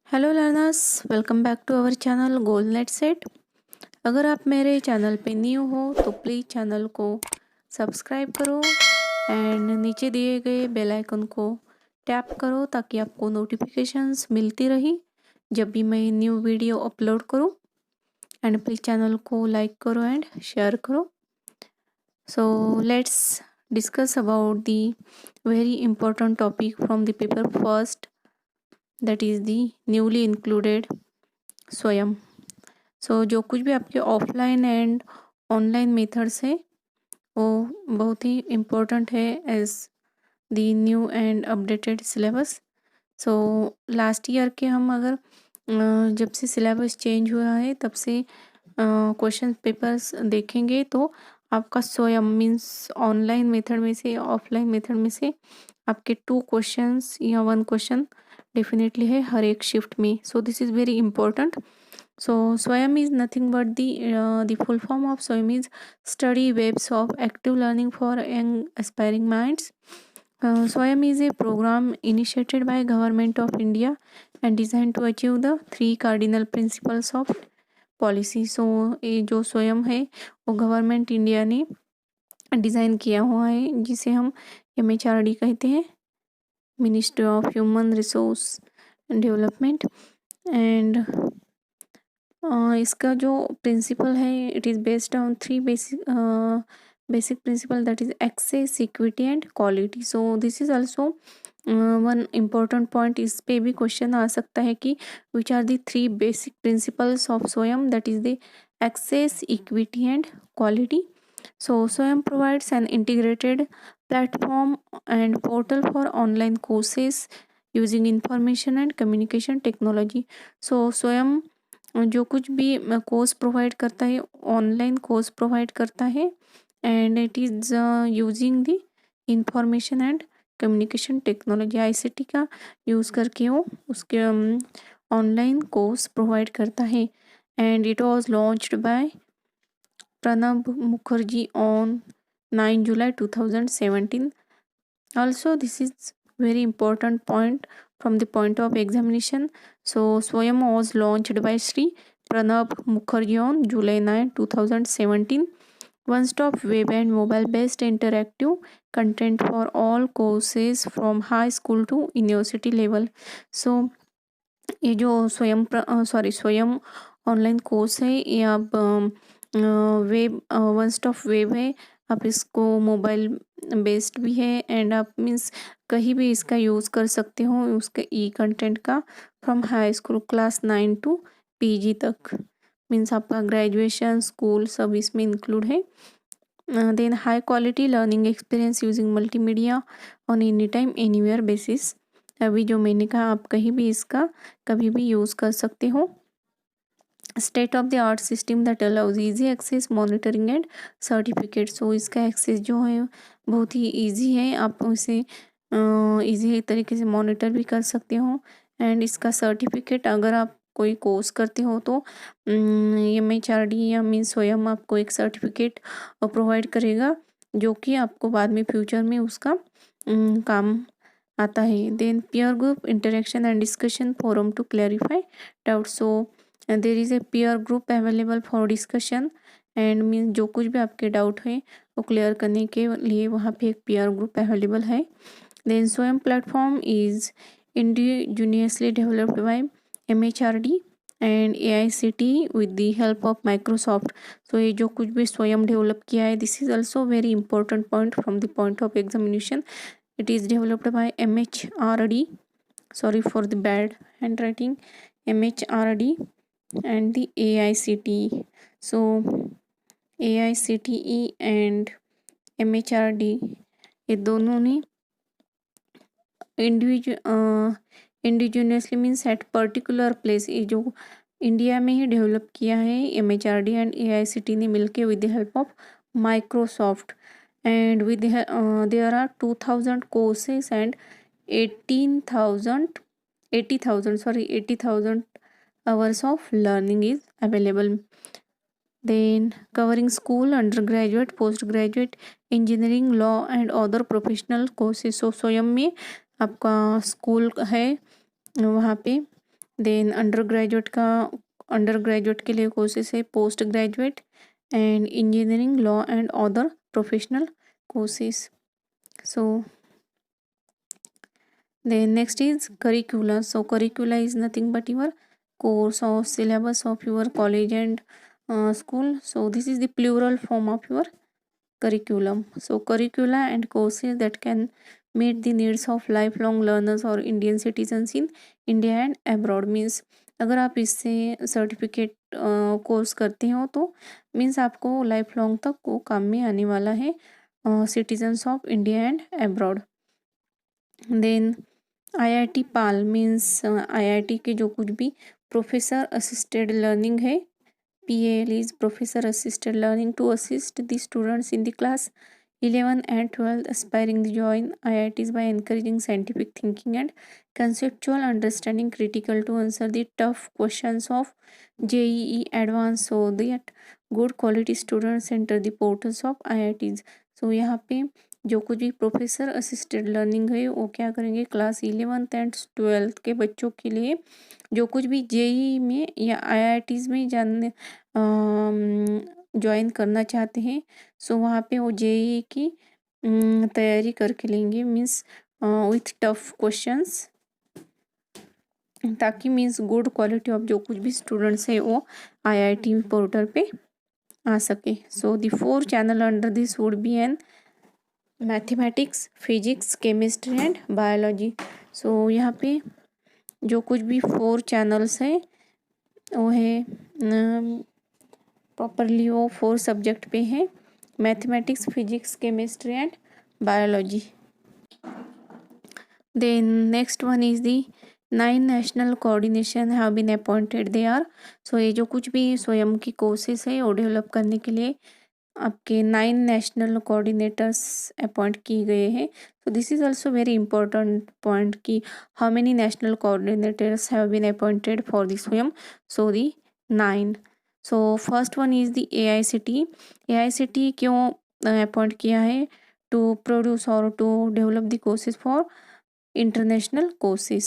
Hello learners, welcome back to our channel Goal Net Set. अगर आप मेरे channel पे न्यू हो तो प्लीज़ चैनल को सब्सक्राइब करो एंड नीचे दिए गए बेल आइकन को टैप करो ताकि आपको नोटिफिकेशंस मिलती रही जब भी मैं न्यू वीडियो अपलोड करूँ। एंड प्लीज़ चैनल को लाइक करो एंड शेयर करो। So let's discuss about the very important topic from the paper first, that is the newly included स्वयं। सो जो कुछ भी आपके ऑफलाइन एंड ऑनलाइन मेथड्स है वो बहुत ही इम्पोर्टेंट है as the new and updated syllabus. So last year के हम अगर जब से सिलेबस चेंज हुआ है तब से क्वेश्चन पेपर्स देखेंगे तो आपका स्वयं मीन्स ऑनलाइन मेथड में से ऑफलाइन मेथड में से आपके 2 क्वेश्चंस या 1 क्वेश्चन डेफिनेटली है हर एक शिफ्ट में। So this is very important. So Swayam is nothing but the full form of Swayam is study webs of active learning for young aspiring minds. Swayam is a program initiated by Government of India and designed to achieve the 3 cardinal principles of policy. So ये जो स्वयं है वो government India ने design किया हुआ है जिसे हम MHRD कहते हैं, ministry of human resource development. And इसका जो प्रिंसिपल है it is based on 3 basic principle, that is access, equity and quality. So this is also one important point. इस पे भी क्वेश्चन आ सकता है कि which are the 3 basic principles of Swayam, that is the access, equity and quality. So Swayam provides an integrated platform and portal for online courses using information and communication technology. So Swayam जो कुछ भी course provide करता है online course provide करता है and it is using the information and communication technology, ICT का use करके वो उसके ऑनलाइन कोर्स प्रोवाइड करता है। And it was launched by Pranab Mukherjee on 9 July 2017. Also, this is very important point from the point of examination. So, Swayam was launched by Sri Pranab Mukherjee on July 9, 2017. One-stop web and mobile-based interactive content for all courses from high school to university level. So, ये जो स्वयं online course है ये आप web one stop web है। आप इसको mobile based भी है एंड आप मीन्स कहीं भी इसका यूज़ कर सकते हो उसके ई कंटेंट का, from high school class 9 to PG तक, मीन्स आपका ग्रेजुएशन स्कूल सब इसमें इंक्लूड है। Then high quality learning experience using multimedia on any time anywhere basis. अभी जो मैंने कहा आप कहीं भी इसका कभी भी यूज़ कर सकते हो। State of the art system that allows easy access, monitoring and certificate. So इसका एक्सेस जो है बहुत ही ईजी है, आप उसे ईजी तरीके से मॉनिटर भी कर सकते हो। एंड इसका सर्टिफिकेट अगर आप कोई कोर्स करते हो तो MHRD या मीन स्वयं आपको एक सर्टिफिकेट प्रोवाइड करेगा जो कि आपको बाद में फ्यूचर में उसका काम आता है। Then peer group interaction and discussion forum to clarify doubt. So there is a peer group available for discussion and mean जो कुछ भी आपके डाउट है वो क्लियर करने के लिए वहाँ पे एक पीयर ग्रुप अवेलेबल है। Then Swayam platform is indigenously developed by MHRD and AICT with the help of Microsoft. So ये जो कुछ भी स्वयं डेवलप किया है this is also very important point from the point of examination. It is developed by MHRD, sorry for the bad handwriting, MHRD and the AICTE. So AICTE and MHRD ये दोनों ने indigenously means at particular place, ये जो India में ही develop किया है MHRD and AICT ने मिलके with the help of Microsoft. and with there are 2000 courses and 80,000 hours of learning is available. Then covering school, undergraduate, postgraduate, engineering, law and other professional courses. So स्वयं में आपका school है वहाँ पे then under graduate के लिए courses है post graduate and engineering law and other professional courses. So then next is curricula. So curricula is nothing but your course or syllabus of your college and school. So this is the plural form of your curriculum. So curricula and courses that can meet the needs of lifelong learners or Indian citizens in India and abroad. Means अगर आप इससे certificate course करते हो तो means आपको life long तक वो काम में आने वाला है citizens of India and abroad. Then IIT PAL means IIT के जो कुछ भी प्रोफेसर असिस्टेड लर्निंग है. PAL is Professor Assisted Learning to assist the students in the class 11 and 12 aspiring to join IITs by encouraging scientific thinking and conceptual understanding critical to answer the tough questions of JEE Advanced so that good quality students enter the portals of IITs. So यहाँ पे जो कुछ भी professor assisted learning है वो क्या करेंगे class 11th and 12th के बच्चों के लिए जो कुछ भी JEE में या IITs में जानने ज्वाइन करना चाहते हैं सो वहाँ पे वो JEE की तैयारी करके लेंगे मीन्स विथ टफ क्वेश्चंस ताकि मीन्स गुड क्वालिटी ऑफ जो कुछ भी स्टूडेंट्स है वो IIT पोर्टल पे आ सके. So the 4 channel under this would be an mathematics physics chemistry and biology. So यहाँ पे जो कुछ भी 4 चैनल्स है वो है प्रॉपरली वो 4 सब्जेक्ट पे है mathematics physics chemistry and biology. Then next one is the 9 national coordination have been appointed they are. So ये जो कुछ भी स्वयं की कोर्सेस है वो डेवलप करने के लिए आपके 9 नेशनल कोऑर्डिनेटर्स अपॉइंट किए गए हैं. So this is also very important point कि how many national coordinators have been appointed for the Swayam. So the 9. So first one is the AICTE क्यों अपॉइंट किया है टू प्रोड्यूस और to develop the courses for international courses.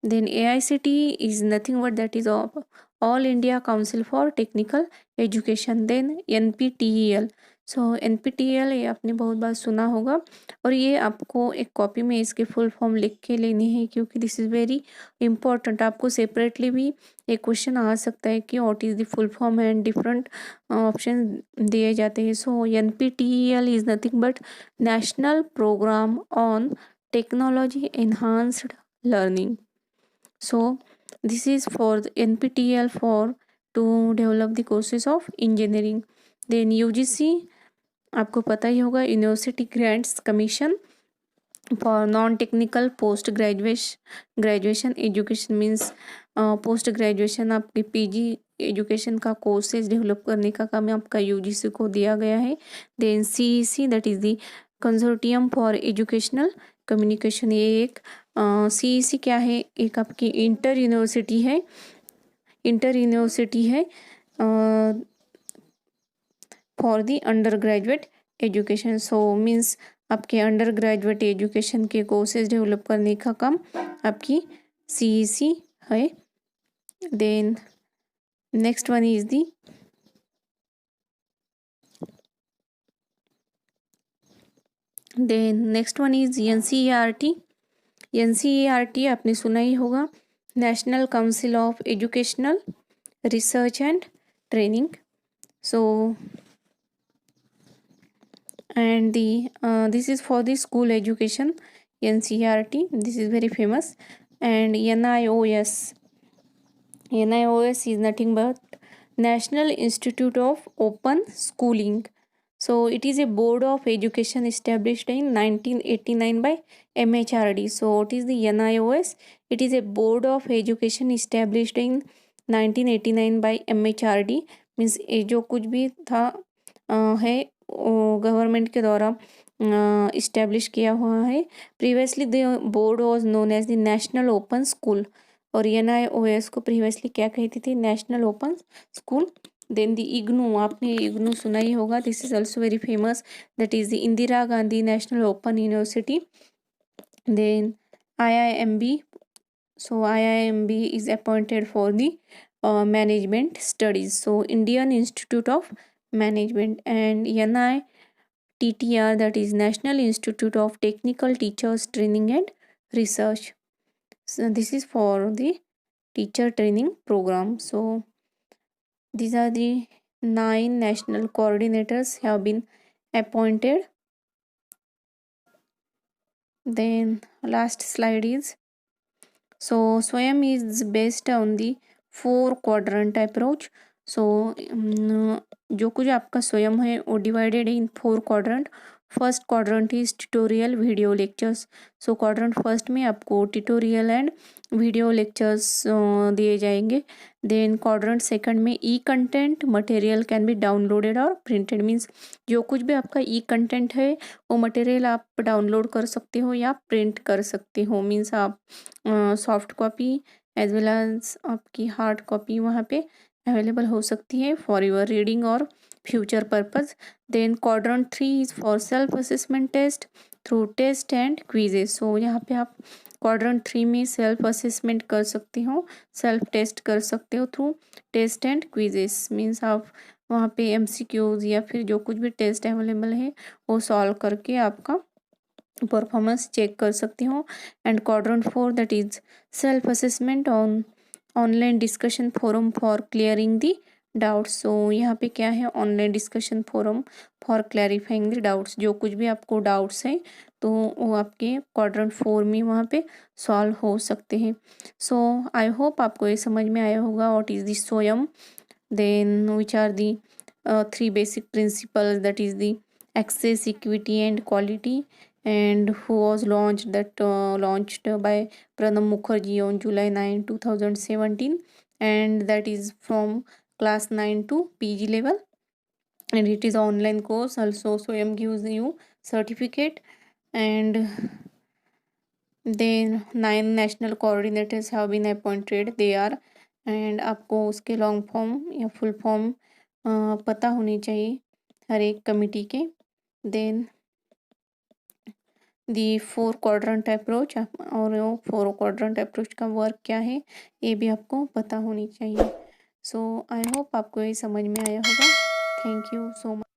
Then AICTE is nothing but that is All India Council for Technical Education. Then NPTEL. So NPTEL ये आपने बहुत बार सुना होगा और ये आपको एक कॉपी में इसके फुल फॉर्म लिख के लेनी है क्योंकि दिस इज़ वेरी इंपॉर्टेंट. आपको सेपरेटली भी एक क्वेश्चन आ सकता है कि what is the full form and different option दिए जाते हैं. So NPTEL is nothing but national programme on technology enhanced learning. So this is for the NPTEL for to develop the courses of engineering. Then UGC आपको पता ही होगा university grants commission for non technical post graduation education means post graduation आपके PG education का courses develop करने का काम आपका UGC को दिया गया है. Then CEC that is the consortium for educational communication. ये एक CEC क्या है एक आपकी इंटर यूनिवर्सिटी है for the undergraduate education. So means आपके अंडर ग्रेजुएट एजुकेशन के कोर्सेज डेवलप करने का काम आपकी CEC है. Then next one is the next one is NCERT. NCERT आपने सुना ही होगा national council of educational research and training. So and this is for the school education NCERT. This is very famous. And NIOS is nothing but National Institute of Open Schooling. So it is a board of education established in 1989 by MHRD. So what is the NIOS? It is a board of education established in 1989 by MHRD. Means ये जो कुछ भी था है government के द्वारा establish किया हुआ है. Previously the board was known as the national open school और NIOS को प्रीवियसली क्या कहती थी national open school. Then the IGNOU आपने IGNOU सुना ही होगा. This is also very famous that is the Indira Gandhi national open university. Then IIMB So IIMB is appointed for the management studies. So Indian Institute of Management, and NITTR, that is National Institute of Technical Teachers Training and Research. So this is for the teacher training program. So these are the 9 national coordinators have been appointed. Then last slide is, so Swayam is based on the 4 quadrant approach. So जो कुछ आपका स्वयं है वो divided in 4 quadrant. First quadrant is tutorial video lectures. So quadrant first में आपको tutorial and video lectures दिए जाएंगे. देन क्वाड्रेंट सेकंड में e content material can be downloaded और प्रिंटेड. मीन्स जो कुछ भी आपका ई कंटेंट है वो मटेरियल आप डाउनलोड कर सकते हो या प्रिंट कर सकते हो. मीन्स आप soft copy as well as आपकी हार्ड कॉपी वहाँ पे अवेलेबल हो सकती है फॉर योर रीडिंग और future purpose. Then quadrant 3 is for self assessment test through test and quizzes. So यहाँ पे आप क्वाड्रेंट 3 में सेल्फ असेसमेंट कर सकते हो, सेल्फ टेस्ट कर सकते हो through test and quizzes. Means आप वहाँ पे MCQs या फिर जो कुछ भी टेस्ट अवेलेबल है वो सॉल्व करके आपका परफॉर्मेंस चेक कर सकते हो. And quadrant 4 that is self assessment on online discussion forum for clearing the doubts. So यहाँ पे क्या है, online discussion forum for clarifying the doubts. जो कुछ भी आपको डाउट्स है तो वो आपके क्वाड्रेंट 4 में वहाँ पे सॉल्व हो सकते हैं. सो आई होप आपको ये समझ में आया होगा what is the Swayam, then which are the 3 basic principles, that is the access, equity and quality, and who was launched by Pranab Mukherjee on July 9, 2017, and that is from class 9 to PG level, and it is online course also. Swayam gives you certificate, and then 9 national coordinators have been appointed. They are, and आपको उसके long form या full form पता होनी चाहिए हर एक committee के. Then दी 4 quadrant approach, और वो 4 क्वाड्रेंट अप्रोच का वर्क क्या है ये भी आपको पता होनी चाहिए. सो आई होप आपको ये समझ में आया होगा. Thank you so much.